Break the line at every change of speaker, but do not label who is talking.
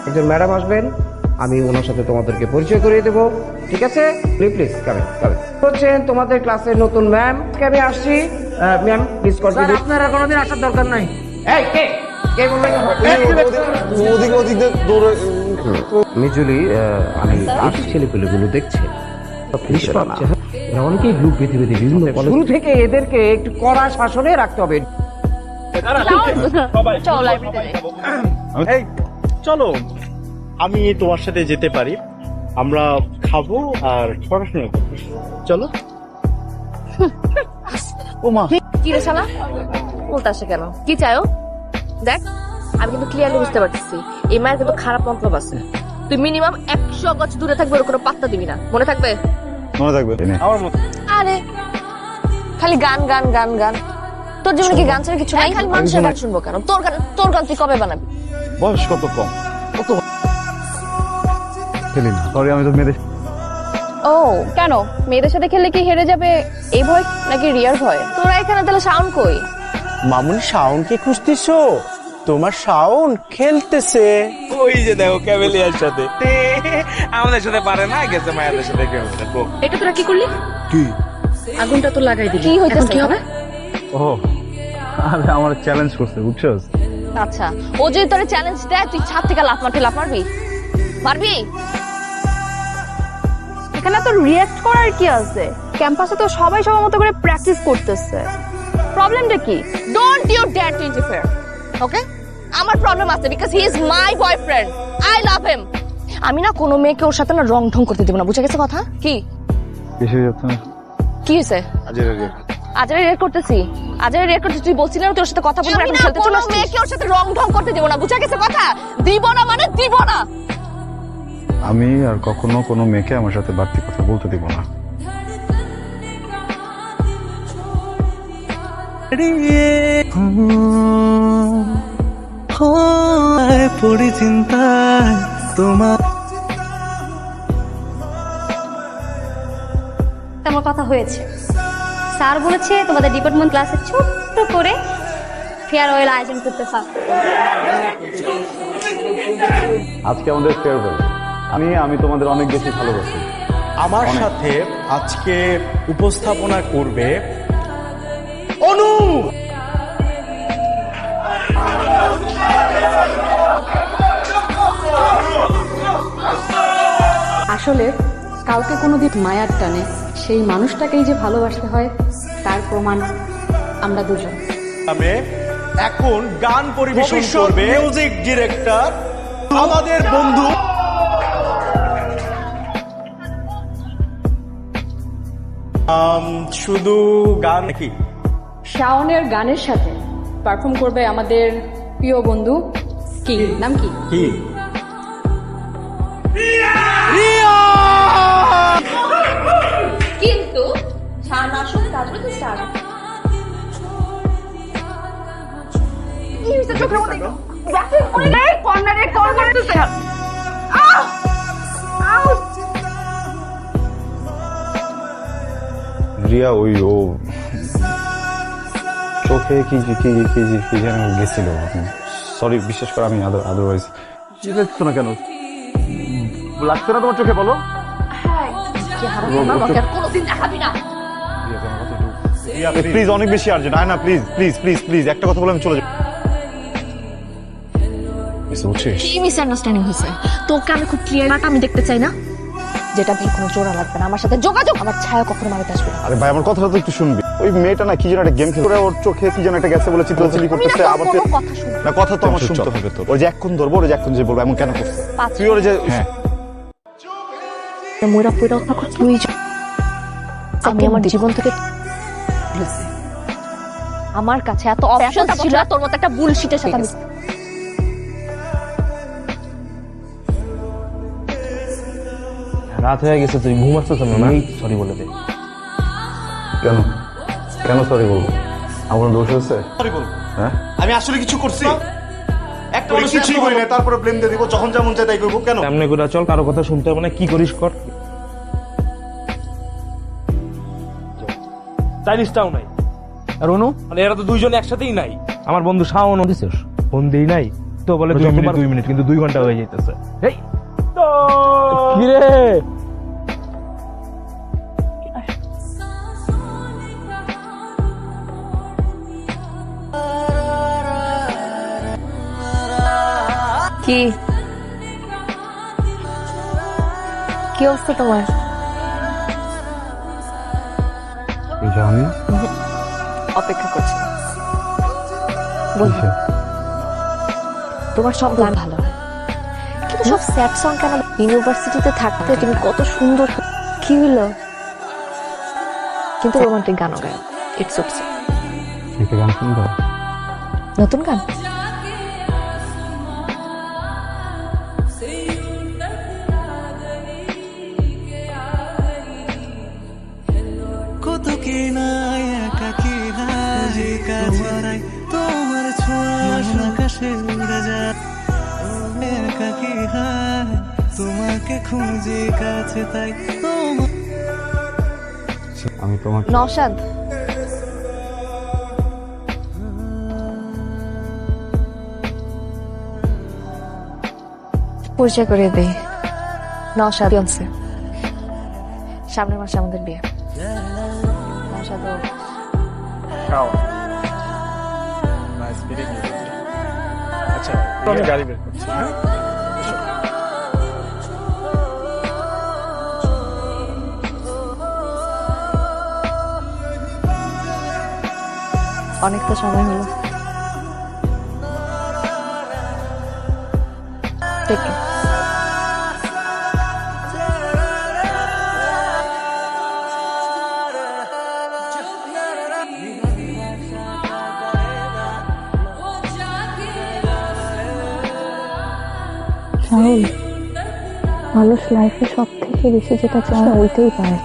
একজন ম্যাডাম আসবেন, আমি ওনার সাথে তোমাদেরকে পরিচয় করিয়ে দেবো, ঠিক আছে? Please please come in come in. হচ্ছেন তোমাদের ক্লাসের নতুন ম্যাম, আমি আসছি। Ma'am please continue.
আপনারা কোনোদিন আসার দরকার নাই।
এই কে কে বলবেন? মিজুলি, আমি ছেলেপেলেগুলো দেখছি, অনেকেই গ্রুপ বেঁধে বেঁধে বিভিন্ন শুরু থেকে এদেরকে একটু কড়া শাসনে রাখতে হবে।
এই চলো, আমি তোমার সাথে যেতে পারি, আমরা খাবো আর পড়াশোনা করবো। চলো। ও মা,
কি রে শালা, বলতে আসে কেন? কি চাও? দেখ, আমি কিন্তু ক্লিয়ারলি বুঝতে পারতেছি এই মায়ের কিন্তু খারাপ মতলব আছে। তুই মিনিমাম 100 গজ দূরে থাকবে, ওর কোনো পাত্তা দিবি না, মনে থাকবে?
মনে থাকবে আমার মতো।
আরে খালি গান গান গান গান, তোর জীবনে কি গান ছাড়া কিছু নাই? খালি মানুষের গান শুনবো কেন? তোর গান তুই কবে বানাবি?
বয়স কত কম, কত খেলি না। সরি, আমি তো মেয়েদের।
ও কেন? মেয়েদের সাথে খেললে কি হেরে যাবে এই ভয় নাকি রিয়ার ভয়? তোরা এখানে তাহলে সাউন্ড কই?
মামুনি শাওন কে খুঁজতেছো? তোমার শাওন খেলতেছে।
ওই যে দেখো ক্যাভেলিয়ার সাথে, আমাদের সাথে পারে না, গেছে মায়েদের সাথে খেলতে।
এটা তোরা কি করলি?
কি
আগুনটা তো লাগাই দিলি, কি হইতেছে? কি হবে?
ও আরে আমার চ্যালেঞ্জ করছে, বুঝছস?
আচ্ছা, ও যদি তোরে চ্যালেঞ্জ দেয়, তুই ছাদ থেকে লাফ মারবি? মারবি?
এখানে তো রিঅ্যাক্ট করার কি আছে? ক্যাম্পাসে তো সবাই সবার মতো করে প্র্যাকটিস করতেছে, প্রবলেমটা কি?
Don't you dare to interfere, okay? আমার প্রবলেম আছে, because he is my boyfriend, I love him. আমি না কোনো মেয়েকে ওর সাথে না রং ঢং করতে দেব না, বুঝে গেছে কথা? কি
বেশি যাচ্ছে না।
কি হয়েছে? আজরে রেড করতেছি, তুই বলছিলি না তোর সাথে কথা বলবো, এখন খেলতে চলে আসছিস। মেয়েকে ওর সাথে রং ঢং করতে দেব না, বুঝে গেছে কথা? দিব না মানে দিব না।
আমি আর কখনো কোনো মেয়েকে আমার সাথে বাড়তি কথা বলতে দিব না।
পড়ি চিন্তায় তোমার।
আমার কথা হয়েছে, স্যার বলেছে তোমাদের ডিপার্টমেন্ট ক্লাসে ছোট্ট করে ফেয়ারওয়েল আয়োজন করতে পারো।
আজকে আমাদের ফেয়ারওয়েল। আমি তোমাদের অনেক বেশি ভালোবাসি।
আমার সাথে আজকে উপস্থাপনা করবে অনু।
আসলে কাউকে কোনোদিন মায়ার টানে সেই মানুষটাকেই যে ভালোবাসতে হয় তার প্রমাণ আমরা দুজন।
আমি এখন গান পরিবেশন করবে মিউজিক ডিরেক্টর আমাদের বন্ধু। শুধু গান নাকি?
শাওনের গানের সাথে পারফর্ম করবে আমাদের প্রিয় বন্ধু কি নাম কি?
কি?
কিন্তু ছানা সব কাজগুলো তো স্টার্ট। কি হইছে চোখের মধ্যে? ব্যাটিং করে দেয়, কর্নারে কর্নারে তুলতে হবে।
রিয়া ওই ও চোখে কি যেন গেছিল। সরি, বিশেষ করে আমি আদারওয়াইজ দেখছো না কেন? লাগছে না তোমার চোখে? বলো।
কোনোদিন দেখাবি না।
প্লিজ, অনেক বেশি আর্জেন্ট। না প্লিজ প্লিজ প্লিজ প্লিজ, একটা কথা বলে আমি চলে যাবো।
কি মিসআন্ডারস্ট্যান্ডিং হয়েছে? তোকে আমি খুব ক্লিয়ার আমি দেখতে চাই না, যেটা দিয়ে কোনো জোড়া লাগবে না আমার সাথে যোগাযোগ। আমার ছায়া কখনো মারিতে আসবে না।
আরে ভাই, আমার কথাটা তো একটু শুনবি। ওই মেয়েটা না কি যেন একটা গেম খেলে, ওর চোখে কি যেন একটা গেছে বলে চিল্লাচিল্লি করতেছে। আবার
কথা শুন
না, কথা তো আমার শুনতে হবে। তো ওর যে এখন ধরবো, ওর যে এখন যে বলবো, এমন কেন করছে? তুই ওর যে
ময়রা পয়রা থাকো তুই। আমি আমার জীবন থেকে আমার কাছে এত অপশন ছিল, তোর মতো একটা বুলশিটের সাথে আমি
রাত হয়ে গেছে, তুই ঘুমাচ্ছিস না? সরি বলে দে।
কেন কেন সরি বলবো? আমার কোনো দোষ হয়েছে?
সরি বলবো?
হ্যাঁ,
আমি আসলে কিছু করছি? একটা
কিছুই করি না, তারপরে ব্লেম দিয়ে দিব। যখন যেমন চাই তাই করবো। কেন?
সামনে করে চল, কারো কথা শুনতে হবে না। কি করিস কর, চাইনিজটাও নাই। আর অনু মানে এরা তো দুইজন একসাথেই নাই। আমার বন্ধু শাওন দিছিস, ফোন দেই নাই। তো বলে 2 মিনিট কিন্তু 2 ঘন্টা হয়ে যাইতেছে। এই
কিরে
কি কি অবস্থা তোমার?
জানি
অপেক্ষা করছি বলবো। তোমার সব গান ভালো হয় কিন্তু সব স্যাড সং কেন? ইউনিভার্সিটিতে থাকতে তুমি কত সুন্দর, কি হলো? কিন্তু রোমান্টিক গানও গায়, ইটস ওকে।
একটা গান শুনবো?
নতুন গান
কত কি না একাকি হাজি কাছাড়াই তোমার ছোঁয়া আকাশে উড়ে যায় একাকি হায় তোমাকে খুঁজে কাছে তাই তোমার
আমি তোমাকে
নওশাদ। পরিচয় করে দেই, নওশাদ ফিয়ান্সে। সামনের মাসে আমাদের বিয়ে। নওশাদ ও
আচ্ছা আমি গাড়ি বের করছি। হ্যাঁ
অনেক তো সময় হলো। Take care.
রাহুল, মানুষ লাইফে সব থেকে বেশি যেটা চায় ওইটাই পায়।